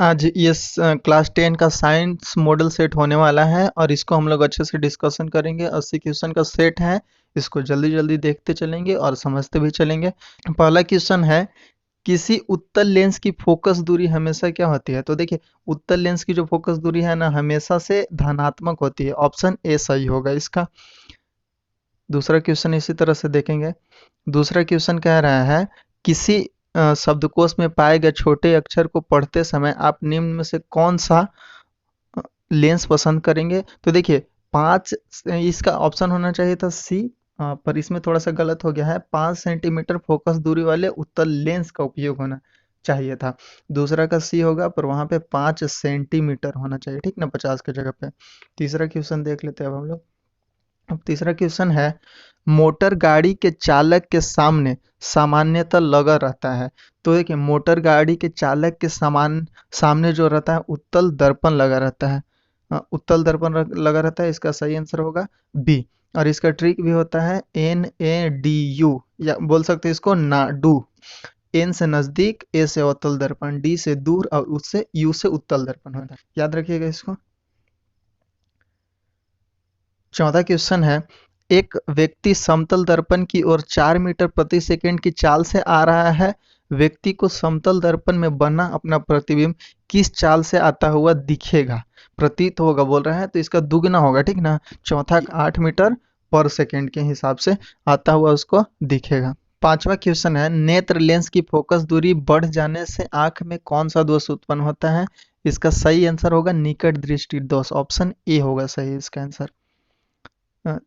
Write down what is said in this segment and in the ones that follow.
आज ये क्लास 10 का साइंस मॉडल सेट होने वाला है और इसको हम लोग अच्छे से डिस्कशन करेंगे। 80 क्वेश्चन का सेट है, इसको जल्दी जल्दी देखते चलेंगे और समझते भी चलेंगे। पहला क्वेश्चन है, किसी उत्तल लेंस की फोकस दूरी हमेशा क्या होती है? तो देखिए, उत्तल लेंस की जो फोकस दूरी है ना, हमेशा से धनात्मक होती है। ऑप्शन ए सही होगा इसका। दूसरा क्वेश्चन इसी तरह से देखेंगे। दूसरा क्वेश्चन कह रहा है, किसी शब्दकोश में पाए गए छोटे अक्षर को पढ़ते समय आप निम्न में से कौन सा अ, लेंस पसंद करेंगे? तो देखिए, 5 इसका ऑप्शन होना चाहिए था सी, पर इसमें थोड़ा सा गलत हो गया है। 5 सेंटीमीटर फोकस दूरी वाले उत्तल लेंस का उपयोग होना चाहिए था। दूसरा का सी होगा, पर वहाँ पे 5 सेंटीमीटर होना चाहिए, ठीक ना, 50 की जगह पे। तीसरा क्वेश्चन देख लेते हैं अब हम लोग। अब तीसरा क्वेश्चन है, मोटर गाड़ी के चालक के सामने सामान्यतः लगा रहता है। तो देखिए, मोटर गाड़ी के चालक के सामने जो रहता है, उत्तल दर्पण लगा रहता है। उत्तल दर्पण लगा रहता है, इसका सही आंसर होगा बी। और इसका ट्रिक भी होता है NADU, या बोल सकते हैं इसको नाडू। एन से नजदीक, ए से अवतल दर्पण, डी से दूर और उससे यू से उत्तल दर्पण होता है। याद रखिएगा इसको। चौथा क्वेश्चन है, एक व्यक्ति समतल दर्पण की ओर 4 मीटर प्रति सेकंड की चाल से आ रहा है। व्यक्ति को समतल दर्पण में बना अपना प्रतिबिंब किस चाल से आता हुआ दिखेगा? प्रतीत होगा बोल रहा है, तो इसका दुगना होगा, ठीक ना। चौथा 8 मीटर पर सेकंड के हिसाब से आता हुआ उसको दिखेगा। पांचवा क्वेश्चन है, नेत्र लेंस की फोकस दूरी बढ़ जाने से आंख में कौन सा दोष उत्पन्न होता है? इसका सही आंसर होगा निकट दृष्टि दोष। ऑप्शन ए होगा सही इसका आंसर।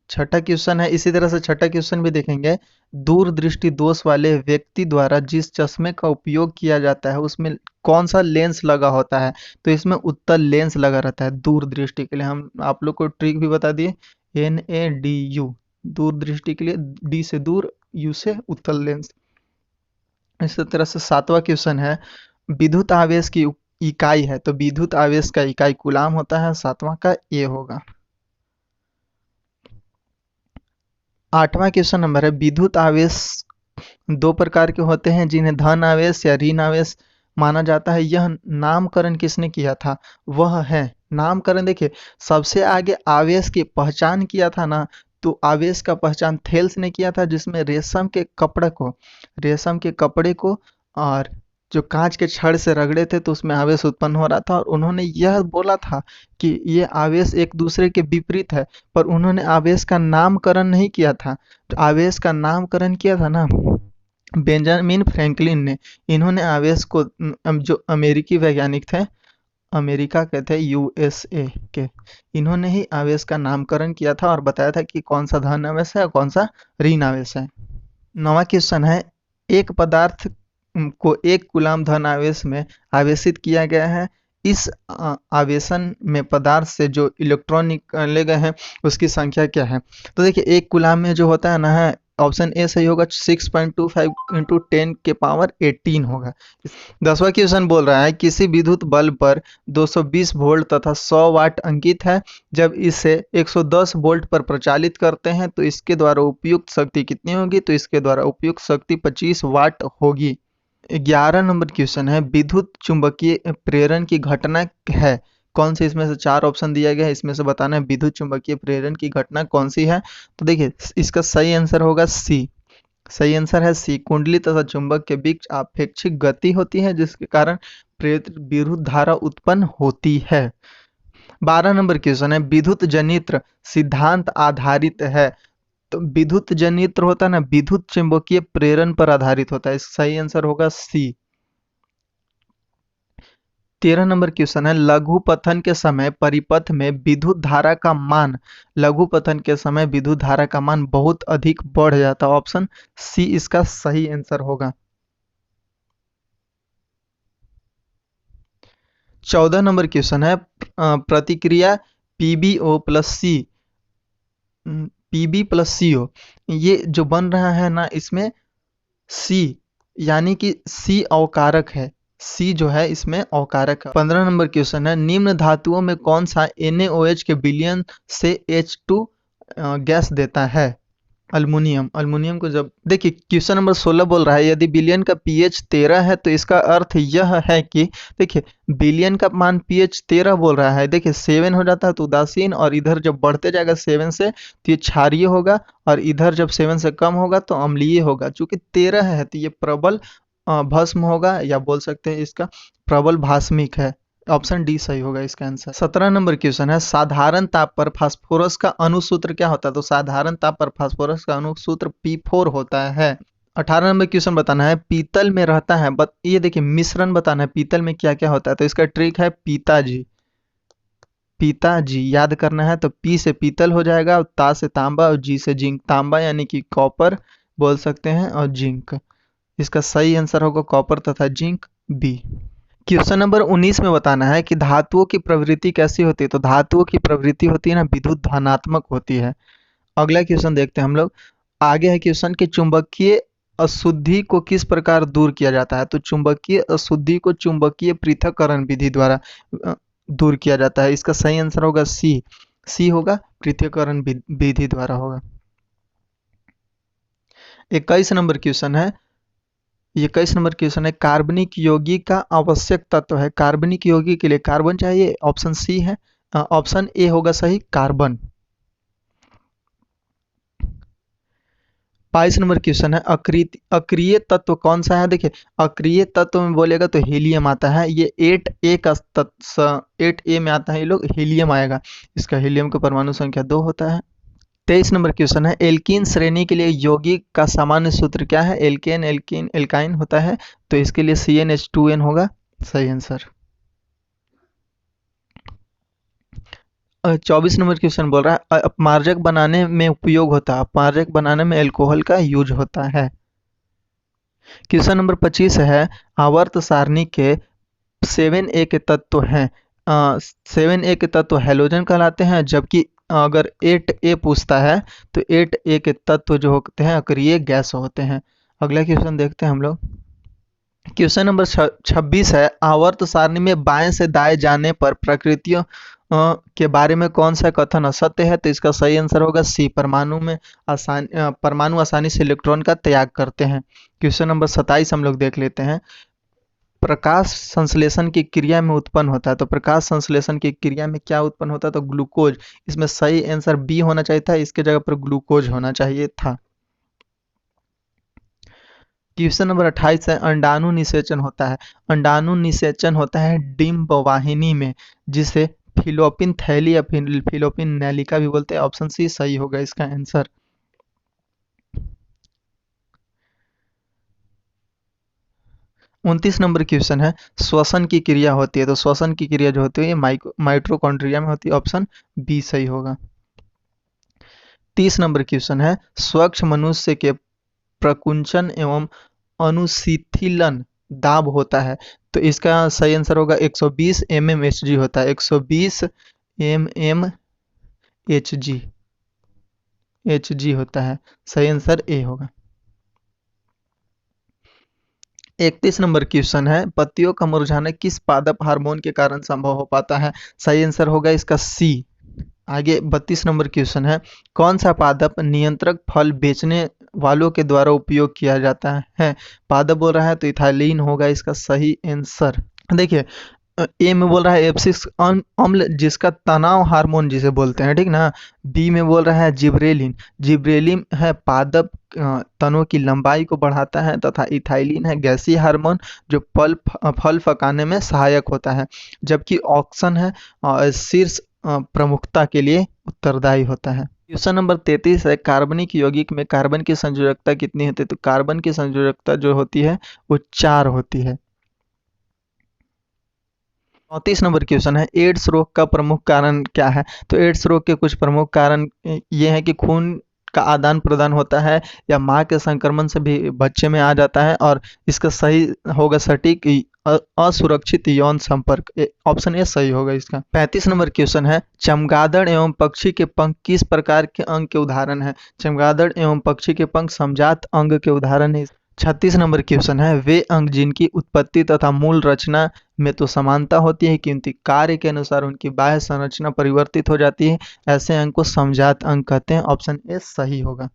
छठा क्वेश्चन है, इसी तरह से छठा क्वेश्चन भी देखेंगे। दूरदृष्टि दोष वाले व्यक्ति द्वारा जिस चश्मे का उपयोग किया जाता है उसमें कौन सा लेंस लगा होता है? तो इसमें उत्तल लेंस लगा रहता है दूरदृष्टि के लिए। हम आप लोग को ट्रिक भी बता दिए, NADU, दूरदृष्टि के लिए, डी से दूर, यू से उत्तल लेंस। इसी तरह से सातवां क्वेश्चन है, विद्युत आवेश की इकाई है, तो विद्युत आवेश का इकाई कूलाम होता है। सातवां का ये होगा। आठवां क्वेश्चन नंबर है, विद्युत आवेश दो प्रकार के होते हैं जिन्हें धन आवेश या ऋण आवेश माना जाता है। यह नामकरण किसने किया था? वह है, नामकरण देखिए, सबसे आगे आवेश की पहचान किया था ना, तो आवेश का पहचान थेल्स ने किया था, जिसमें रेशम के कपड़े को और जो कांच के छड़ से रगड़े थे तो उसमें आवेश उत्पन्न हो रहा था। और उन्होंने यह बोला था कि ये आवेश एक दूसरे के विपरीत है, पर उन्होंने आवेश का नामकरण नहीं किया था। जो आवेश का नामकरण किया था ना, बेंजामिन फ्रैंकलिन ने। इन्होंने आवेश को जो अमेरिकी वैज्ञानिक थे, अमेरिका के थे, USA के, इन्होंने ही आवेश का नामकरण किया था और बताया था कि कौन सा धन आवेश है और कौन सा ऋण आवेश है। नवा क्वेश्चन है, एक पदार्थ को एक कूलाम धन आवेश में आवेशित किया गया है। इस आवेशन में पदार्थ से जो इलेक्ट्रॉन निकाले गए हैं उसकी संख्या क्या है? तो देखिए, एक कूलाम में जो होता है ना, है ऑप्शन ए सही होगा, 6.25 इंटू 10 के पावर 18 होगा। 10वां क्वेश्चन बोल रहा है, किसी विद्युत बल्ब पर 220 वोल्ट तथा 100 वाट अंकित है। जब इसे 110 वोल्ट पर प्रचालित करते हैं तो इसके द्वारा उपयुक्त शक्ति कितनी होगी? तो इसके द्वारा उपयुक्त शक्ति 25 वाट होगी। 11 नंबर क्वेश्चन है, विद्युत चुंबकीय प्रेरण की घटना है कौन सी? इसमें से 4 ऑप्शन दिया गया है, इसमें से बताना है विद्युत चुंबकीय प्रेरण की घटना कौन सी है। तो देखिए, इसका सही आंसर होगा सी। सही आंसर है सी, कुंडली तथा चुंबक के बीच आपेक्षिक गति होती है जिसके कारण प्रेरित विद्युत धारा उत्पन्न होती है। 12 नंबर क्वेश्चन है, विद्युत जनित्र सिद्धांत आधारित है। तो विद्युत जनित्र होता है ना, विद्युत चुंबकीय प्रेरण पर आधारित होता है। इसका सही आंसर होगा सी। 13 नंबर क्वेश्चन है, लघु पथन के समय परिपथ में विद्युत धारा का मान, लघु पथन के समय विद्युत धारा का मान बहुत अधिक बढ़ जाता है। ऑप्शन सी इसका सही आंसर होगा। 14 नंबर क्वेश्चन है, प्रतिक्रिया पीबीओ प्लस सी, पीबी प्लस सीओ, ये जो बन रहा है ना, इसमें सी, यानी कि सी अवकारक है। सी जो है इसमें अवकारक है। 15 नंबर क्वेश्चन है, निम्न धातुओं में कौन सा NaOH के विलयन से H2 गैस देता है? अल्मुनियम। अल्मुनियम को जब देखिए क्वेश्चन नंबर 16 बोल रहा है यदि बिलियन का पीएच 13 है तो इसका अर्थ यह है कि देखिए बिलियन का मान पीएच 13 बोल रहा है, देखिए 7 हो जाता है तो उदासीन, और इधर जब बढ़ते जाएगा 7 से तो ये क्षारीय होगा, और इधर जब 7 से कम होगा तो अम्लीय होगा। चूंकि 13 है तो ये प्रबल भस्म होगा, या बोल सकते हैं इसका प्रबल भास्मिक है। ऑप्शन डी सही होगा इसका आंसर। 17 नंबर क्वेश्चन है साधारण ताप पर फास्फोरस का अणुसूत्र क्या होता है? तो साधारण ताप पर फास्फोरस का अणुसूत्र P4 होता है। 18 नंबर क्वेश्चन बताना है पीतल में रहता है, ये देखिए मिश्रण बताना है पीतल में क्या क्या होता है, तो इसका ट्रिक है पिताजी। पिताजी याद करना है, तो पी से पीतल हो जाएगा, और ता से तांबा, और जी से जिंक। तांबा यानी कि कॉपर बोल सकते हैं, और जिंक। इसका सही आंसर होगा कॉपर तथा जिंक, बी। क्वेश्चन नंबर 19 में बताना है कि धातुओं की प्रवृत्ति कैसी होती है? तो धातुओं की प्रवृत्ति होती है ना विद्युत धनात्मक होती है। अगला क्वेश्चन देखते हैं हम लोग। आगे है क्वेश्चन कि चुंबकीय अशुद्धि को किस प्रकार दूर किया जाता है? तो चुंबकीय अशुद्धि को चुंबकीय पृथक्करण विधि द्वारा दूर किया जाता है। इसका सही आंसर होगा सी। सी होगा, पृथक्करण विधि द्वारा होगा। 21 नंबर क्वेश्चन है, ये 21 नंबर क्वेश्चन है कार्बनिक यौगिक का आवश्यक तत्व है। कार्बनिक यौगिक के लिए कार्बन चाहिए, ऑप्शन सी है, ऑप्शन ए होगा सही, कार्बन। 22 नंबर क्वेश्चन है अक्रिय तत्व कौन सा है? देखिए अक्रिय तत्व में बोलेगा तो हीलियम आता है, ये 8A का तत्व 8A में आता है, ये लोग हीलियम आएगा। इसका हीलियम का परमाणु संख्या 2 होता है। 23 नंबर क्वेश्चन है एल्कीन श्रेणी के लिए यौगिक का सामान्य सूत्र क्या है? एल्केन, एल्कीन, एल्काइन होता है, तो इसके लिए CnH2n होगा सही आंसर। 24 नंबर क्वेश्चन बोल रहा है अपमार्जक बनाने में उपयोग होता है। अपमार्जक बनाने में अल्कोहल का यूज होता है। क्वेश्चन नंबर 25 है आवर्त सारणी के 7A के तत्व हैं। 7A के तत्व हैलोजन कहलाते हैं, जबकि अगर 8A पूछता है तो 8A के तत्व जो होते हैं अक्रिय गैस होते हैं। अगला क्वेश्चन देखते हैं हम लोग। क्वेश्चन नंबर 26 है आवर्त सारणी में बाएं से दाएं जाने पर प्रकृतियों के बारे में कौन सा कथन असत्य है? तो इसका सही आंसर होगा सी। परमाणु आसानी से इलेक्ट्रॉन का त्याग करते हैं। क्वेश्चन नंबर 27 हम लोग देख लेते हैं। प्रकाश संश्लेषण की क्रिया में उत्पन्न होता है, तो प्रकाश संश्लेषण की क्रिया में क्या उत्पन्न होता है? तो ग्लूकोज। इसमें सही आंसर बी होना चाहिए था, इसके जगह पर ग्लूकोज होना चाहिए था। क्वेश्चन नंबर 28 है अंडाणु निषेचन होता है। अंडाणु निषेचन होता है डिंब वाहिनी में, जिसे फिलोपिन थैली या फिलोपिन नलिका भी बोलते हैं। ऑप्शन सी सही होगा इसका आंसर। उनतीस नंबर क्वेश्चन है श्वसन की क्रिया होती है, तो श्वसन की क्रिया जो होती है माइटोकॉन्ड्रिया में होती है। ऑप्शन बी सही होगा। 30 नंबर क्वेश्चन है स्वच्छ मनुष्य के प्रकुंचन एवं अनुशीथिलन दाब होता है, तो इसका सही आंसर होगा 120 mmHg होता है। 120 mmHg होता है, सही आंसर ए होगा। 31 नंबर क्वेश्चन है पत्तियों का मुरझाना किस पादप हार्मोन के कारण संभव हो पाता है? सही आंसर होगा इसका सी। आगे 32 नंबर क्वेश्चन है कौन सा पादप नियंत्रक फल बेचने वालों के द्वारा उपयोग किया जाता है? पादप बोल रहा है तो इथाइलिन होगा इसका सही आंसर। देखिए ए में बोल रहा है एब्सिक्स अम्ल, जिसका तनाव हार्मोन जिसे बोलते हैं, ठीक ना। बी में बोल रहा है जिब्रेलिन। जिब्रेलिन है पादप तनों की लंबाई को बढ़ाता है, तथा इथाइलिन है गैसीय हार्मोन जो फल पकाने में सहायक होता है, जबकि ऑक्सन है शीर्ष प्रमुखता के लिए उत्तरदायी होता है। क्वेश्चन नंबर 33 है कार्बनिक यौगिक में कार्बन की संयोजकता कितनी होती है? तो कार्बन की संयोजकता जो होती है वो 4 होती है। 34 नंबर क्वेश्चन है एड्स रोग का प्रमुख कारण क्या है? तो एड्स रोग के कुछ प्रमुख कारण ये है कि खून का आदान प्रदान होता है, या माँ के संक्रमण से भी बच्चे में आ जाता है, और इसका सही होगा सटीक असुरक्षित यौन संपर्क। ऑप्शन ए सही होगा इसका। 35 नंबर क्वेश्चन है चमगादड़ एवं पक्षी के पंख किस प्रकार के अंग के उदाहरण है? चमगादड़ एवं पक्षी के पंख समजात अंग के उदाहरण है। 36 नंबर क्वेश्चन है वे अंग जिनकी उत्पत्ति तथा मूल रचना में तो समानता होती है, किंतु कार्य के अनुसार उनकी बाह्य संरचना परिवर्तित हो जाती है, ऐसे अंग को समजात अंग कहते हैं। ऑप्शन ए सही होगा।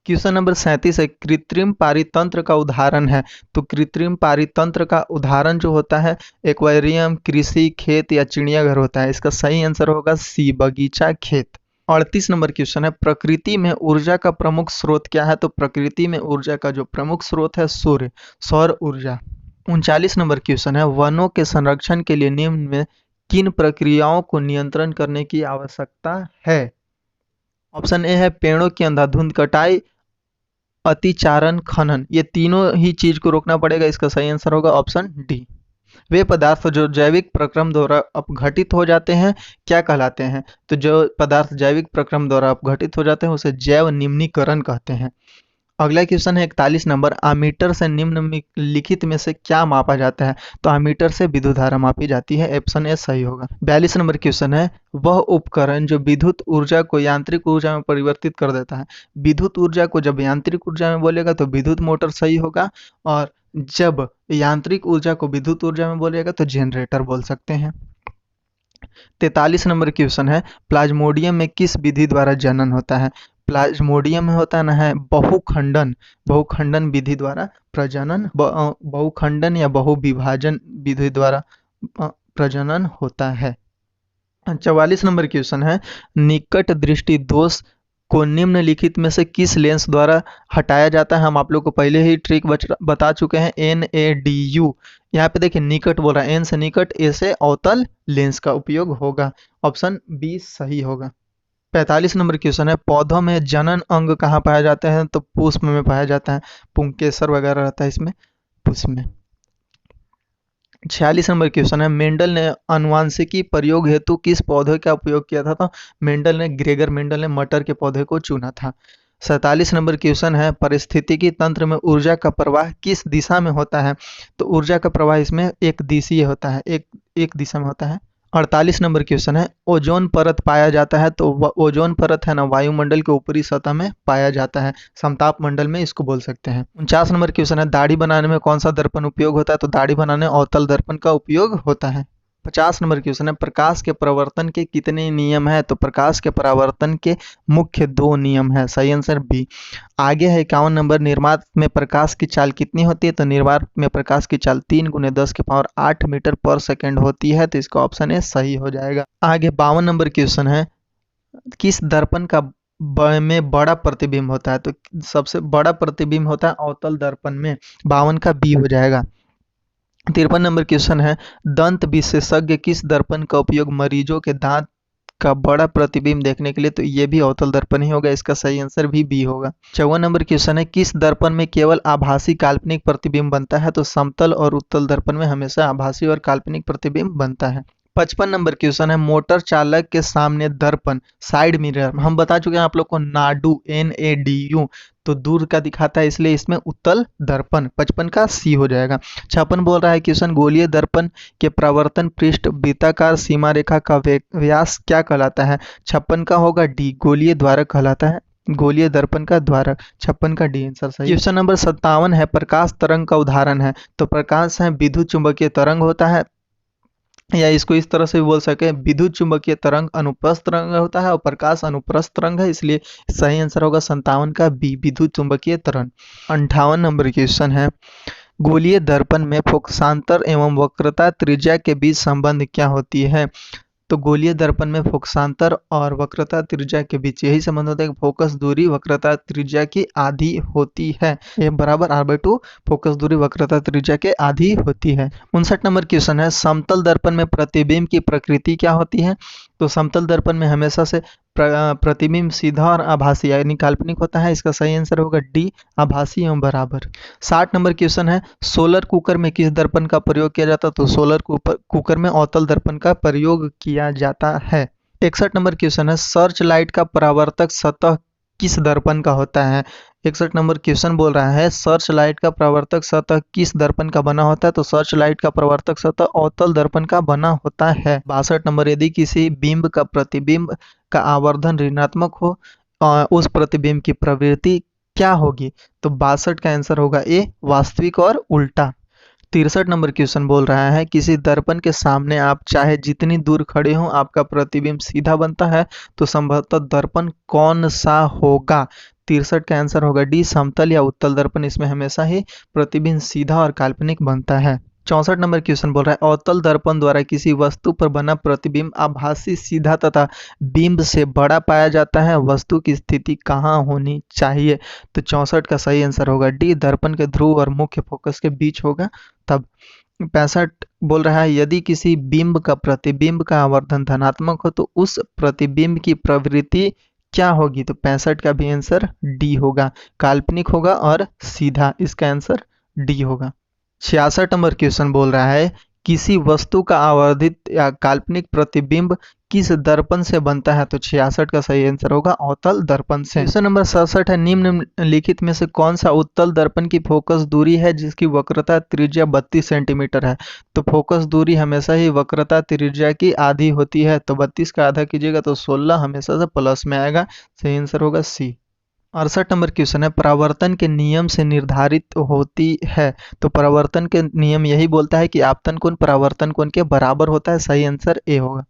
क्वेश्चन नंबर 37 है, कृत्रिम पारितंत्र का उदाहरण है। तो कृत्रिम पारितंत्र का उदाहरण जो होता है एक्वेरियम, कृषि, खेत या चिड़ियाघर होता है। इसका सही आंसर होगा सी, बगीचा, खेत। 38 नंबर क्वेश्चन है, प्रकृति में ऊर्जा का प्रमुख स्रोत क्या है। तो प्रकृति में ऊर्जा का जो प्रमुख स्रोत है सूर्य, सौर ऊर्जा। 39 नंबर क्वेश्चन है, वनों के संरक्षण के लिए निम्न में किन प्रक्रियाओं को नियंत्रण करने की आवश्यकता है। ऑप्शन ए है पेड़ों की अंधाधुंध कटाई, अतिचारण, खनन। ये तीनों ही चीज को रोकना पड़ेगा। इसका सही आंसर होगा ऑप्शन डी। वे पदार्थ जो जैविक प्रक्रम द्वारा अपघटित हो जाते हैं क्या कहलाते हैं। तो जो पदार्थ जैविक प्रक्रम द्वारा अपघटित हो जाते हैं उसे जैव निम्नीकरण कहते हैं। अगला क्वेश्चन है 41 नंबर, आमीटर से निम्नलिखित में से क्या मापा जाता है। तो आमीटर से विद्युत धारा मापी जाती है। ऑप्शन ए सही होगा। 42 नंबर क्वेश्चन है, वह उपकरण जो विद्युत ऊर्जा को यांत्रिक ऊर्जा में परिवर्तित कर देता है। विद्युत ऊर्जा को जब यांत्रिक ऊर्जा में बोलेगा तो विद्युत मोटर सही होगा, और जब यांत्रिक ऊर्जा को विद्युत ऊर्जा में बोलेगा तो जनरेटर बोल सकते हैं। 43 नंबर क्वेश्चन है, प्लाज्मोडियम में किस विधि द्वारा जनन होता है। प्लाज्मोडियम में होता है बहुखंडन, बहुखंडन विधि द्वारा प्रजनन, बहुखंडन या बहुविभाजन विधि द्वारा प्रजनन होता है। 44 नंबर क्वेश्चन है, निकट दृष्टि दोष को निम्नलिखित में से किस लेंस द्वारा हटाया जाता है। हम आप लोग को पहले ही ट्रिक बता चुके हैं, NADU। यहाँ पे देखिए निकट बोल रहा है, एन से निकट, ए से अवतल लेंस का उपयोग होगा। ऑप्शन बी सही होगा। 45 नंबर क्वेश्चन है, पौधों में जनन अंग कहाँ पाया जाता है। तो पुष्प में पाया जाता है, पुंकेसर वगैरह रहता है इसमें, पुष्प में। 46 नंबर क्वेश्चन है, मेंडल ने आनुवांशिकी प्रयोग हेतु किस पौधे का उपयोग किया था। तो ग्रेगर मेंडल ने मटर के पौधे को चुना था। 47 नंबर क्वेश्चन है, पारिस्थितिकी तंत्र में ऊर्जा का प्रवाह किस दिशा में होता है। तो ऊर्जा का प्रवाह इसमें एक दिशीय होता है, एक दिशा में होता है। 48 नंबर क्वेश्चन है, ओजोन परत पाया जाता है। तो ओजोन परत है ना वायुमंडल के ऊपरी सतह में पाया जाता है, समताप मंडल में इसको बोल सकते हैं। 49 नंबर क्वेश्चन है, दाढ़ी बनाने में कौन सा दर्पण उपयोग होता है। तो दाढ़ी बनाने अवतल दर्पण का उपयोग होता है। 50 नंबर क्वेश्चन है, प्रकाश के परावर्तन के कितने नियम है। तो प्रकाश के परावर्तन के मुख्य 2 नियम है। सही आंसर बी। आगे है 51 नंबर, निर्वात में प्रकाश की चाल कितनी होती है। तो निर्वात में प्रकाश की चाल 3 × 10⁸ मीटर पर सेकेंड होती है। तो इसका ऑप्शन ए सही हो जाएगा। आगे 52 नंबर क्वेश्चन है, किस दर्पण का में बड़ा प्रतिबिंब होता है। तो सबसे बड़ा प्रतिबिंब होता है अवतल दर्पण में, 52 का बी हो जाएगा। 53 नंबर क्वेश्चन है, दंत विशेषज्ञ किस दर्पण का उपयोग मरीजों के दांत का बड़ा प्रतिबिंब देखने के लिए। तो ये भी अवतल दर्पण ही होगा। इसका सही आंसर भी बी होगा। 54 नंबर क्वेश्चन है, किस दर्पण में केवल आभासी काल्पनिक प्रतिबिंब बनता है। तो समतल और उत्तल दर्पण में हमेशा आभासी और काल्पनिक प्रतिबिंब बनता है। 55 नंबर क्वेश्चन है, मोटर चालक के सामने दर्पण साइड मिरर, हम बता चुके हैं आप लोग को, नाडू, NADU। तो दूर का दिखाता है इसलिए इसमें उत्तल दर्पण। 55 का सी हो जाएगा। 56 बोल रहा है क्वेश्चन, गोलीय दर्पण के परावर्तन पृष्ठ वृत्ताकार सीमा रेखा का व्यास क्या कहलाता है। 56 का होगा डी, गोलीय द्वारक कहलाता है, गोलीय दर्पण का द्वारक। 56 का डी आंसर सही। क्वेश्चन नंबर 57 है, प्रकाश तरंग का उदाहरण है। तो प्रकाश है विद्युत चुंबकीय तरंग होता है, या इसको इस तरह से भी बोल सके, विद्युत चुंबकीय तरंग अनुप्रस्थ तरंग होता है और प्रकाश अनुप्रस्थ तरंग है, इसलिए सही आंसर होगा 57 का बी, विद्युत चुंबकीय तरंग। 58 नंबर क्वेश्चन है, गोलीय दर्पण में फोकसांतर एवं वक्रता त्रिज्या के बीच संबंध क्या होती है। तो गोलीय दर्पण में फोकसांतर और वक्रता त्रिज्या के बीच यही संबंध होता है कि फोकस दूरी वक्रता त्रिज्या की आधी होती है। ये बराबर r/2 फोकस दूरी वक्रता त्रिज्या के आधी होती है। 59 नंबर क्वेश्चन है, समतल दर्पण में प्रतिबिंब की प्रकृति क्या होती है। तो समतल दर्पण में हमेशा से प्रतिबिंब सीधा और आभासी यानी काल्पनिक होता है। इसका सही आंसर होगा डी, आभासी एवं बराबर। 60 नंबर क्वेश्चन है, सोलर कुकर में किस दर्पण का प्रयोग किया जाता है। तो सोलर कुकर में अवतल दर्पण का प्रयोग किया जाता है। 61 नंबर क्वेश्चन है, सर्च लाइट का परावर्तक सतह किस दर्पण का होता है। 61 नंबर क्वेश्चन बोल रहा है, सर्च लाइट का परावर्तक सतह किस दर्पण का बना होता है। तो सर्च लाइट का परावर्तक सतह अवतल दर्पण का बना होता है। 62 नंबर, यदि किसी बिंब का प्रतिबिंब का आवर्धन ऋणात्मक हो उस प्रतिबिंब की प्रवृत्ति क्या होगी। तो 62 का आंसर होगा ए, वास्तविक और उल्टा। 63 नंबर क्वेश्चन बोल रहा है, किसी दर्पण के सामने आप चाहे जितनी दूर खड़े हों आपका प्रतिबिंब सीधा बनता है, तो संभवतः दर्पण कौन सा होगा। 63 का आंसर होगा डी, समतल या उत्तल दर्पण। इसमें हमेशा ही प्रतिबिंब सीधा और काल्पनिक बनता है। 64 नंबर क्वेश्चन बोल रहा है अवतल दर्पण द्वारा किसी वस्तु पर बना प्रतिबिंब आभासी, सीधा तथा बिंब से बड़ा पाया जाता है। वस्तु की स्थिति कहाँ होनी चाहिए? तो 64 का सही आंसर होगा डी, दर्पण के ध्रुव और मुख्य फोकस के बीच होगा तब। 65 बोल रहा है यदि किसी बिंब का प्रतिबिंब का आवर्धन धनात्मक हो तो उस प्रतिबिंब की प्रवृत्ति क्या होगी? तो 65 का भी आंसर डी होगा, काल्पनिक होगा और सीधा। इसका आंसर डी होगा। 66 नंबर क्वेश्चन बोल रहा है किसी वस्तु का आवर्धित या काल्पनिक प्रतिबिंब किस दर्पण से बनता है? तो 66 का सही आंसर होगा अवतल दर्पण से। क्वेश्चन नंबर 67 है निम्नलिखित में से कौन सा उत्तल दर्पण की फोकस दूरी है जिसकी वक्रता त्रिज्या 32 सेंटीमीटर है? तो फोकस दूरी हमेशा ही वक्रता त्रिज्या की आधी होती है, तो 32 का आधा कीजिएगा तो 16 हमेशा से प्लस में आएगा। सही आंसर होगा सी। 68 नंबर क्वेश्चन है परावर्तन के नियम से निर्धारित होती है। तो परावर्तन के नियम यही बोलता है कि आपतन कोण परावर्तन कोण के बराबर होता है। सही आंसर ए होगा।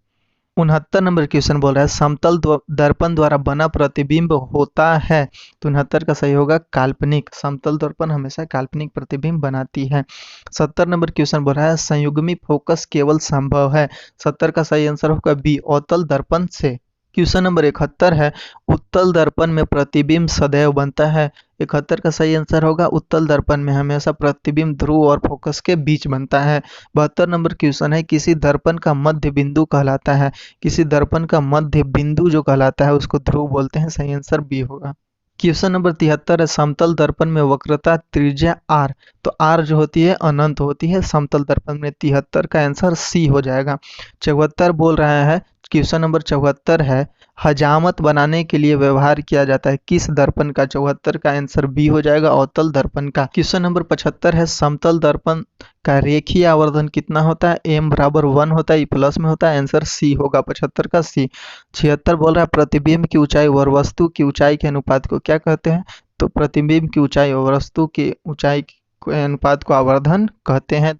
69 नंबर क्वेश्चन बोल रहा है समतल दर्पण द्वारा बना प्रतिबिंब होता है। तो 69 का सही होगा काल्पनिक। समतल दर्पण हमेशा काल्पनिक प्रतिबिंब बनाती है। 70 नंबर क्वेश्चन बोल रहा है संयुग्मी फोकस केवल संभव है। 70 का सही आंसर होगा बी, अवतल दर्पण से। क्वेश्चन नंबर 71 है उत्तल दर्पण में प्रतिबिंब सदैव बनता है। 71 का सही आंसर होगा उत्तल दर्पण में हमेशा प्रतिबिंब ध्रुव और फोकस के बीच बनता है। 72 नंबर क्वेश्चन है किसी दर्पण का मध्य बिंदु कहलाता है। किसी दर्पण का मध्य बिंदु जो कहलाता है उसको ध्रुव बोलते हैं। सही आंसर बी होगा। क्वेश्चन नंबर 73 है समतल दर्पण में वक्रता त्रिज्या आर। तो आर जो होती है अनंत होती है समतल दर्पण में। 73 का आंसर सी हो जाएगा। 74 बोल रहा है क्वेश्चन नंबर 74 है हजामत बनाने के लिए व्यवहार किया जाता है किस दर्पण का? 74 का आंसर बी हो जाएगा, अवतल दर्पण का। क्वेश्चन नंबर 75 है समतल दर्पण का रेखीय आवर्धन कितना होता है? एम बराबर 1 होता है, प्लस में होता है। आंसर सी होगा, 75 का सी। 76 बोल रहा है प्रतिबिंब की ऊंचाई और वस्तु की ऊंचाई के अनुपात को क्या कहते हैं? तो प्रतिबिंब की ऊंचाई और वस्तु की ऊंचाई के अनुपात को आवर्धन कहते हैं।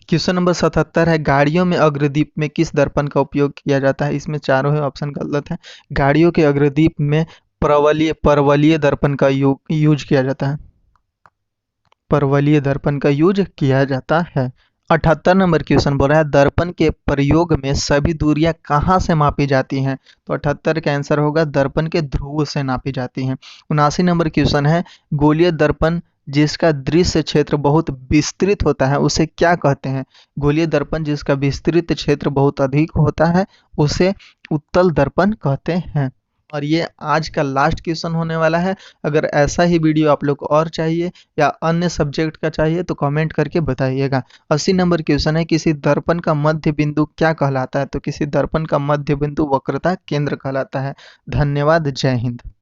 क्वेश्चन नंबर 77 है गाड़ियों में अग्रदीप में किस दर्पण का उपयोग किया जाता है? इसमें चारों ही ऑप्शन गलत है। गाड़ियों के अग्रदीप में परवलयीय दर्पण का यूज किया जाता है। परवलयीय दर्पण का यूज किया जाता है। 78 नंबर क्वेश्चन बोल रहा है दर्पण के प्रयोग में सभी दूरियां कहाँ से मापी जाती हैं? तो 78 का आंसर होगा दर्पण के ध्रुव से नापी जाती हैं। 79 नंबर क्वेश्चन है गोलीय दर्पण जिसका दृश्य क्षेत्र बहुत विस्तृत होता है उसे क्या कहते हैं? गोलीय दर्पण जिसका विस्तृत क्षेत्र बहुत अधिक होता है उसे उत्तल दर्पण कहते हैं। और ये आज का लास्ट क्वेश्चन होने वाला है। अगर ऐसा ही वीडियो आप लोग को और चाहिए या अन्य सब्जेक्ट का चाहिए तो कमेंट करके बताइएगा। 80 नंबर क्वेश्चन है किसी दर्पण का मध्य बिंदु क्या कहलाता है? तो किसी दर्पण का मध्य बिंदु वक्रता केंद्र कहलाता है। धन्यवाद, जय हिंद।